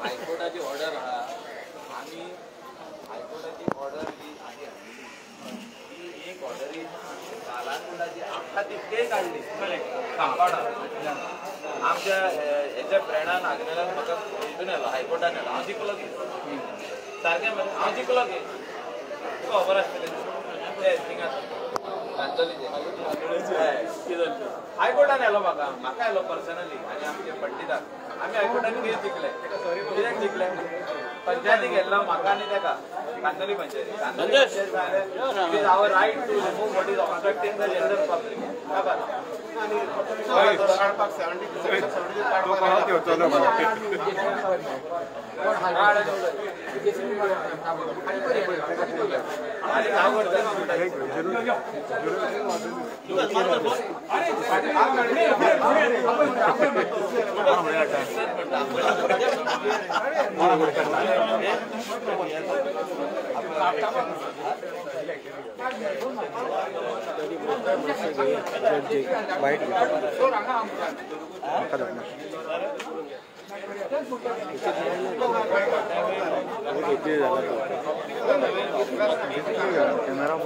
हायकोर्टाची order आहा आम्ही हायकोर्टाची order ही आहे ही एक ऑर्डर ही कालांतराची आख्खा तितके काढली आमच्या याच्या प्रेरणान आग्नेलान म्हाका हितून येलो हायकोर्टान येलो हांव जिखलो की सारकें मरे हांव जिखलो की तुका खबर आसतलें ते थिंगां हायकोर्टान येलो म्हाका येलो पर्सनली आनी आमचे पंडिताक आमी हायकोर्टान केस जिखले कित्याक जिखले पंचायतीक गेल्लो म्हाका आनी तेका कांदोली पंचायती it is our right to remove what is obstructing the general public वाईट camera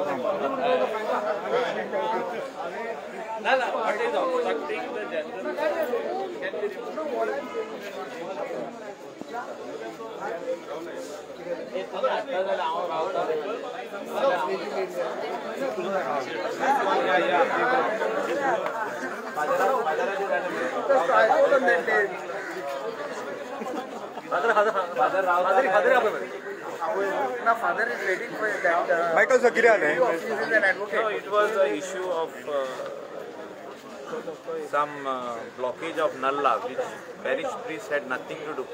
Father is waiting for that. Michael Zakirian. No, it was the issue of some blockage of Nalla, which parish priest had nothing to do.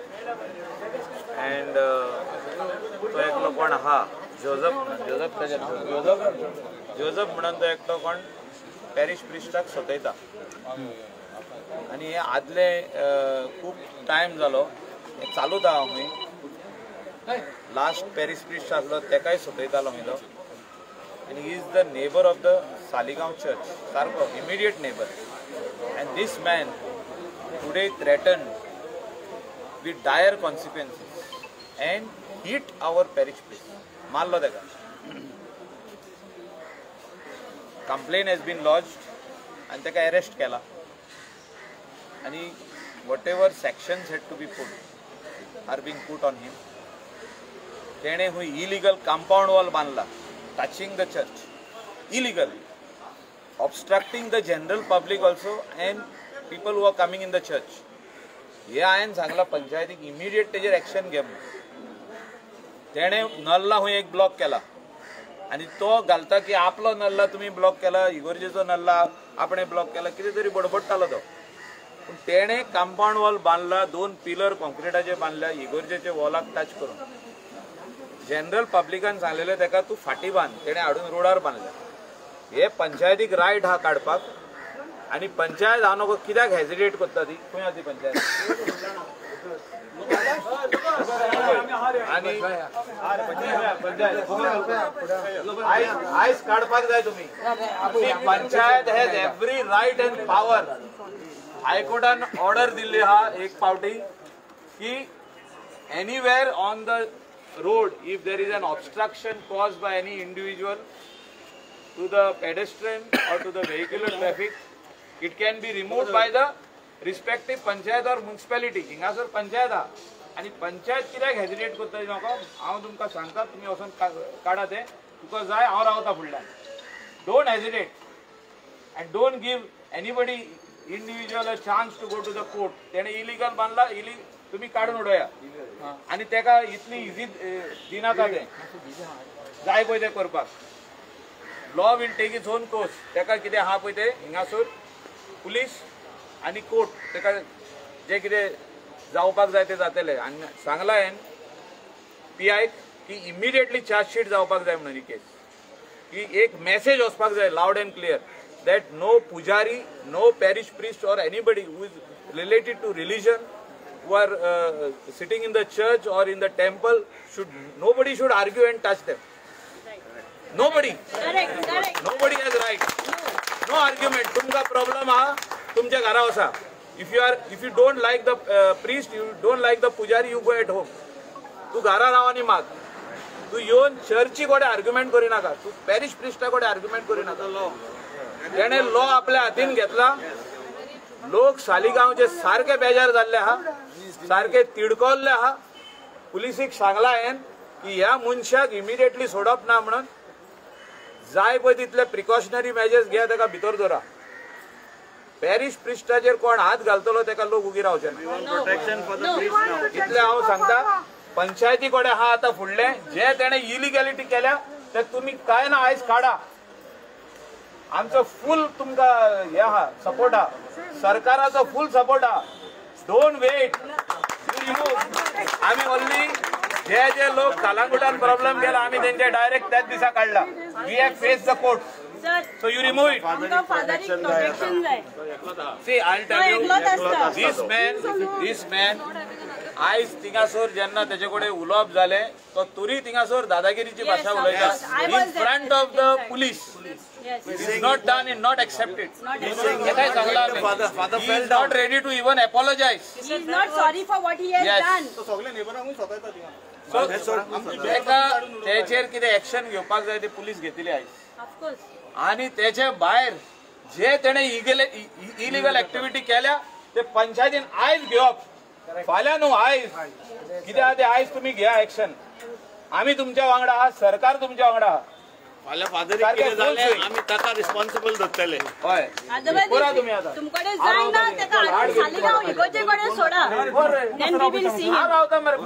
And तो एकलो कोण आहा Joseph म्हणून तो एकलो कोण parish प्रिस्टाक सतयता आनी हे आदले खूब टायम जालो हे चालूच आहा खंय लास्ट पॅरिश प्रिस्ट आसलो तेकाय सतयतालो खंय तो आनी he is the neighbour of the Saligao church सारको immediate neighbour and this man today threatened with dire consequences and hit our parish priest. Mallo dega. Complaint has been lodged and teka arrest kela. And whatever sections had to be put are being put on him. Tene hui illegal compound wall banla, touching the church, illegal. Obstructing the general public also and people who are coming in the church. हे हांवें सांगला पंचायतीक immediate तेजेर action घे म्हणून तेणें नल्ला हूंय एक block केला आनी तो घालता की आपलो नल्ला तुमी ब्लॉक केला इगोर्जेचो नल्ला आपणे ब्लॉक केला कितें तरी बडबडटालो तो पूण तेणें कंपाउंड वॉल बांदला 2 पिलर कॉन्क्रिटाचे बांदल्या इगोर्जेचे वॉलाक टच करून जनरल पब्लिकान सांगलेलें तेका तूं फाटी बांद तेणें हाडून रोडार बांदल्या हे पंचायतीक रायट हा काडपाक आनी पंचायत हांव नको कित्याक हेजिटेट करता ती खंय आसा ती पंचायत आनी आयज काडपाक जाय तुमी panchayat has every right and power हायकोर्टान ऑर्डर दिल्ली आहा एक फावटी की anywhere on the road if there is an obstruction caused by any individual to the pedestrian or to the vehicular traffic, it can be removed by the respective panchayat or municipality. हिंगासर पंचायत हा आणि पंचायत कित्याक hesitate करता नको हांव तुमकां सांगता तुमी वचून काडा ते तुका जाय हांव रावता फुडल्यान don't hesitate and don't give anybody individual a chance to go to the court तेणे इलिगल बांदला तुमी काडून उडोया आनी तेका इतली इजी दिनाका ते जाय पळय ते करपाक law will take its own course तेका कितें आहा पळय ते हिंगासर पुलीस आनी कोर्ट तेका जे कितें जावपाक जाय ते जातले आनी सांगला हांवें PIक की इमिडिएटली चार्जशीट जावपाक जाय म्हणून ही केस की एक मेसेज वचपाक जाय लावड and clear that no pujari no parish priest or anybody who is related to religion who are sitting in the church or in the temple nobody should argue and touch them. Nobody. Correct. Nobody has right. No argument. तुमका problem हा तुमच्या घरा वसा. If you don't like the priest, you don't like the pujari, you go at home. तू घरा रावानी माग. तू येऊन चर्ची कोडे आर्ग्युमेंट करू नका. तू पॅरिश प्रिस्टा कोडे आर्ग्युमेंट करू नका. त्याने लॉ आपल्या हातीन घेतला. लोक सालिगांवचे सारखे बेजार झाले हा, सारखे तिडकोल्ले हा. पुलिसीक सांगला हायन की ह्या मनशाक इमिडिएटली सोडप ना म्हणून जाय पळय तितले प्रिकॉशनरी मेजर्स घ्या, ताका भितर दवरा. पॅरिश प्रिस्टाचेर कोण हात घालतलो ताका लोक उगी रावचे ना. इतले हांव सांगता. पंचायती कोडे हा आता फुडले जे तेणे इलिगॅलिटी केल्या ते तुम्ही काय ना आयज काढा. आमचो फुल तुमका हे हा सपोर्ट हा, सरकाराचो फुल सपोर्ट हा. Don't wait, you remove. आम्ही ओन्ली जे लोक कालांगुटान प्रॉब्लेम केला आम्ही त्यांचे डायरेक्ट त्याच दिसा काढला. We have face the court. So you remove it. See, I'll tell you, this man, आयज थिंगासोर जेन्ना तेजे कडेन उलोवप जाले तो तुरी थिंगासोर दादागिरीची भाषा उलयता in front of the police. It is not done and not accepted. He is not ready to even apologize. He is not sorry for what he has done. So तेचेर कितें एक्शन घेवपाक जाय ते पुलीस घेतली आयज. Of course. आणि त्याच्या भायर जे तेणे इलिगल ऍक्टिव्हिटी केल्या ते पंचायतीन आयज घेवप. फाल्यां न्हू आयज. कित्याक ते आयज तुम्ही घ्या एक्शन. आम्ही तुमच्या वांगडा आहात, सरकार तुमच्या वांगडा आहा. फाल्यां फादरीक कितें जालें आमी ताका रिस्पॉन्सिबल धरतले. हय करा तुम्ही आता. तुमकडे जायना तेका हाडून सालिगांव इगोचे कडेन soda. Then we will see हा him. रावता मरे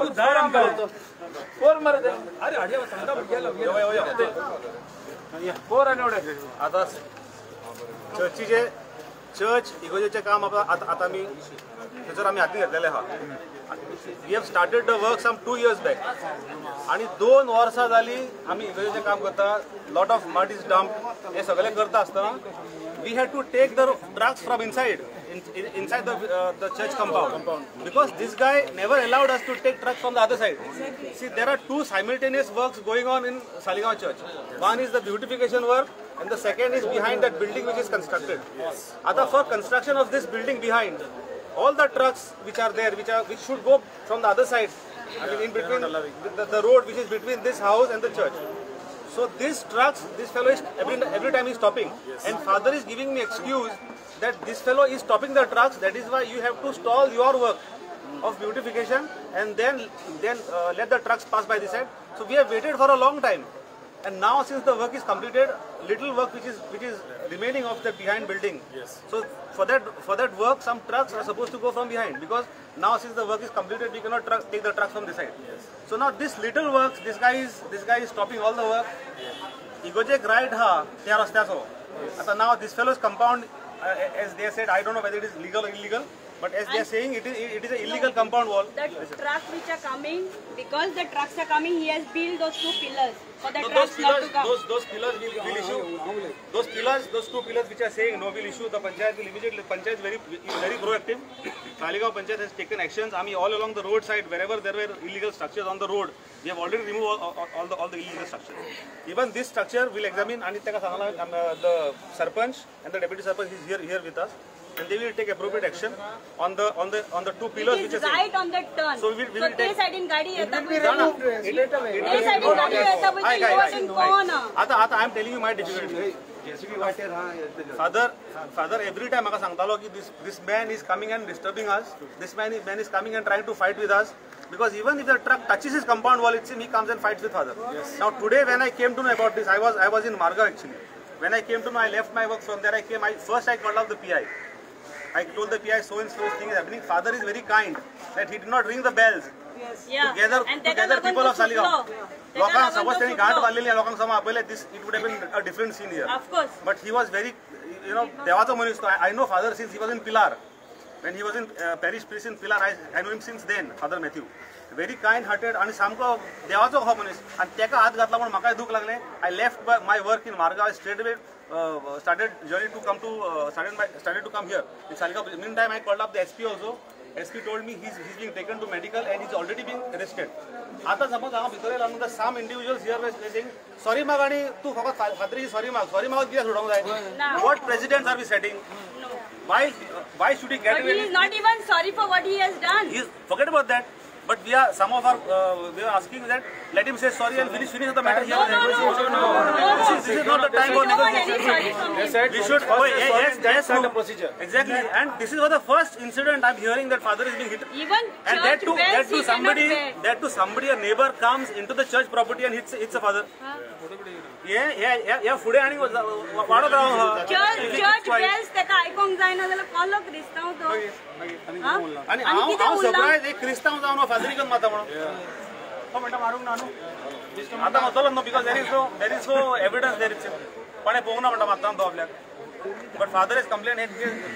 कोर मरे अरे हाडया सांगता कोर आणि उडे. आता चर्चीचे चर्च इगोजेचे काम आता आमी थंयसर आमी हातीन घेतलेले आहा. We have started the work some 2 years back आणि 2 वर्सां जाली आमी इगोजेचे काम करता. Lot of mud is dump हे सगळे करता आसतना we had to take the trucks from inside the church compound because this guy never allowed us to take trucks from the other side. See, there are 2 simultaneous works going on in Saligaon church. One is the beautification work and the second is behind that building which is constructed. Other for construction of this building behind, all the trucks which are there which should go from the other side, I mean in between the road which is between this house and the church. So these trucks, this fellow is every time he is stopping and father is giving me excuse that this fellow is stopping the trucks. That is why you have to stall your work of beautification and then let the trucks pass by this side. So we have waited for a long time, and now since the work is completed, little work which is remaining of the behind building. Yes. So for that work, some trucks are supposed to go from behind because now since the work is completed, we cannot take the trucks from this side. Yes. So now this little works, this guy is stopping all the work. Igojek right ha त्या रस्त्याचो. आता now this fellow's compound. As they said, I don't know whether it is legal or illegal, but as they are saying, it is an illegal compound wall. The trucks which are coming, because the trucks are coming, he has built those 2 pillars for the trucks not to come. Those pillars will issue. Those 2 pillars which are saying no will issue. The panchayat will immediately. Panchayat is very proactive. Saligaon Panchayat has taken actions. I mean, all along the roadside, wherever there were illegal structures on the road, we have already removed all the illegal structures. Even this structure will examine. And the sarpanch and the deputy sarpanch is here with us, and they will take appropriate action on the 2 pillars It which is are saying. right on that turn. So we will ते take. साइडीन गाडी येता They साइडीन गाडी येता पळय ती वाटेन कोण आता I am telling you my difficulty. Father every time म्हाका सांगतालो की this man is coming and disturbing us. This man is coming and trying to fight with us. Because even if the truck touches his compound wall, it seems he comes and fights with father. Yes. Now today when I came to know about this, I was in Marga actually. When I came to know, I left my work from there. I came. First I called out the PI. I told the PI so and so thing is happening. Father is very kind that he did not ring the bells. Yeah. Together people of Saligaon. लोकांक suppose त्यांनी गांठ बांधलेली आहे लोकांक समज आपले this it would have been a different scene here. Of course. But he was very, देवाचो मनीस तो. I know father since he was in Pilar. When he was in parish priest in Pilar, I know him since then. Father Matthew. Very kind-hearted आणि सामको देवाचो हो मनीस. आणि त्याका हात घातला म्हणून म्हाका दुख लागले. I left my work in Marga. I straight away started journey to come to started to come here in Saligaon. Meantime, I called up the SP also. SP told me he's being taken to medical and he's already being arrested. आता समज हांव भितर येयला न्हू सम इंडिविज्युअल्स here were saying sorry माग आनी तू फकत फादरीची सॉरी मागत कित्याक सोडूंक जाय what presidents are we setting why should he get But away he is not even sorry for what he has done. forget about that. But we are some of our we are asking that let him say sorry and finish the matter here. This is not the time for negotiation. We should yes the procedure exactly. And this is for the first incident I'm hearing that father is being hit. Even And that to somebody a neighbor comes into the church property and hits a father. Yeah पुढे आणि वाढत राहू church bells तेका आयकोंक जायना जाल्यार कोलो क्रिस्तांव तो आणि हांव सरप्राइज एक क्रिस्तांव जावन फादरी करून माता म्हणून तो म्हणटा मारूंक ना न्हू आता मातलो न्हू because there is no evidence there is पण पळोवंक ना म्हणटा मारता तो आपल्याक बट फादर इज कंप्लेन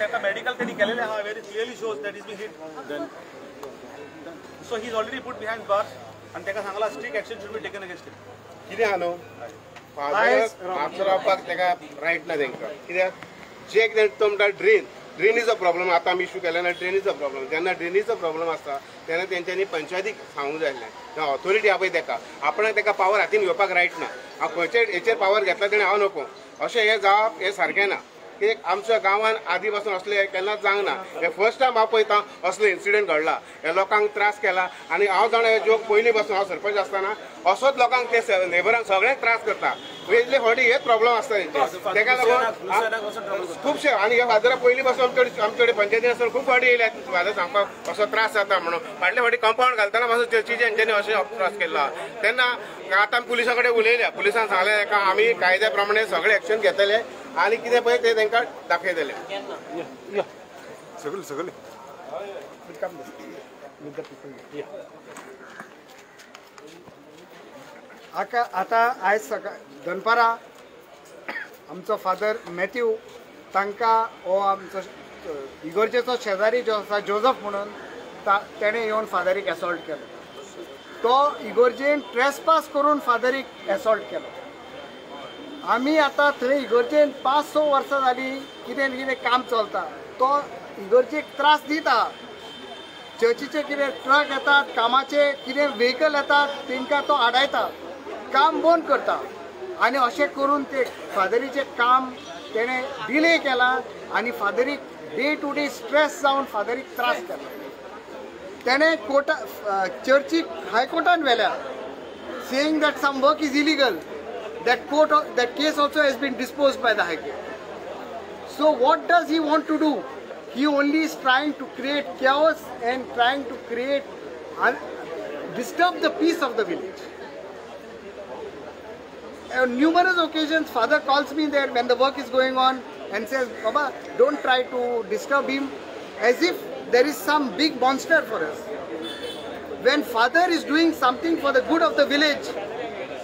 तेका मेडिकल तेणी केलेले आहा very clearly shows that is be hit so he is already put behind bars आणि तेका सांगला strict action should be taken against him कितें आहा न्हू फादर मागचो रावपाक तेका रायट ना तेंकां कित्याक जे कितें तो म्हणटा ड्रेन इज अ प्रॉब्लम आतां आमी इशू केले ना ड्रेन इज अ प्रॉब्लम जेन्ना ड्रेनीचो प्रॉब्लम आसता तेन्ना तेंच्यांनी पंचायतीक सांगूंक जाय आसलें किंवा ऑथॉरिटी आहा पळय तेका आपणाक तेका पावर हातीन घेवपाक रायट ना हांव खंयचे हेचेर पावर घेतला तेणें हांव नको अशें हें जावप हें सारकें ना कित्याक आमच्या गांवांत आदी पासून असले केन्नाच जावंक ना हे फर्स्ट टायम हांव पळयतां असलो इन्सिडंट घडला हे लोकांक त्रास केला आनी हांव जाणा हे जोक पयलीं पासून हांव सरपंच आसतना असोच लोकांक ते नेबरांक सगळ्यांक त्रास करता वेगळे फावटी हेच प्रॉब्लेम आसता तेंचे तेका लागून खुबशे आनी हे फादरा पयलीं पासून आमचे कडेन पंचायतीन आसतना खूब फावटी येयल्यात फादर सांगपाक असो त्रास जाता म्हणून फाटले फावटी कंपाऊंड घालतना पासून चर्चीचे हेंच्यांनी अशें त्रास केला तेन्ना आतां पुलिसा कडेन उलयल्या पुलिसान सांगलें तेका आमी कायद्या प्रमाणे सगळे एक्शन घेतले आनी कितें पळय ते तेंकां दाखयतले सगळे आता आयज सकाळ दनपारां आमचो फादर मॅथ्यू तांकां हो आमचो इगर्जेचो शेजारी जो आसा जोझफ म्हणून तेणें येवन फादरीक एसॉल्ट केलो तो इगर्जेन ट्रेसपास करून फादरीक एसॉल्ट केलो आमी आतां थंय इगर्जेन 5-6 वर्सां जालीं कितें कितें काम चलता तो इगर्जेक त्रास दिता चर्चीचे कितें ट्रक येतात कामाचे कितें व्हेकल येतात तांकां तो आडायता काम बंद करता आनी अशें करून ते फादरीचें काम तेणें डिले केला आनी फादरीक डे टू डे स्ट्रेस जावन फादरीक त्रास केला तेणें चर्चीक हायकोर्टान व्हेल्या saying that some work is illegal that case also has been disposed by the High Court. So what does he want to do? He only is trying to create chaos and trying to disturb the peace of the village. On numerous occasions, father calls me there when the work is going on and says, Baba, don't try to disturb him, as if there is some big monster for us. When father is doing something for the good of the village,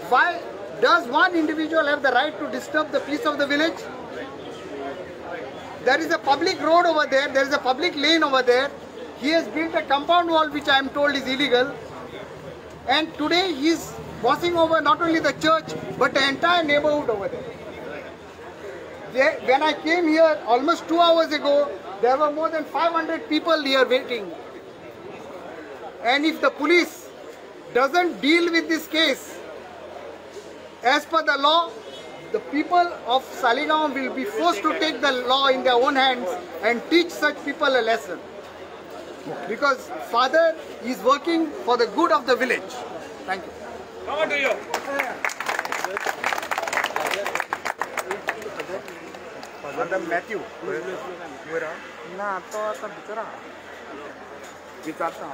why does one individual have the right to disturb the peace of the village? There is a public road over there, there is a public lane over there. He has built a compound wall which I am told is illegal. And today he is bossing over not only the church but the entire neighborhood over there. When I came here almost 2 hours ago, there were more than 500 people here waiting. And if the police doesn't deal with this case, as per the law, the people of Saligaon will be forced to take the law in their own hands and teach such people a lesson. Because father is working for the good of the village. Thank you. Over to you. Father Matthew. ना तो आता बिचारा विचारता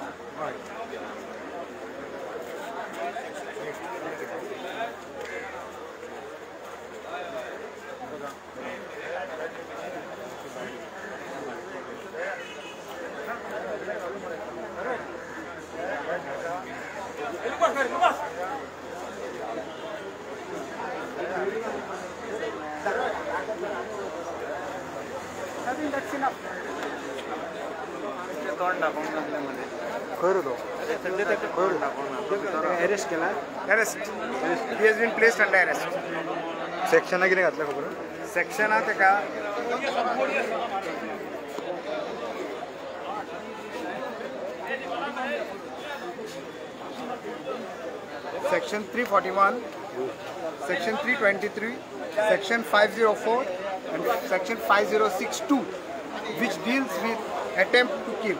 arrest केला arrest he has been placed under arrest सेक्शना कितें घातलें खबर सेक्शना तेका Section 341, Section 323, Section 504 and Section 5062, which deals with attempt to kill.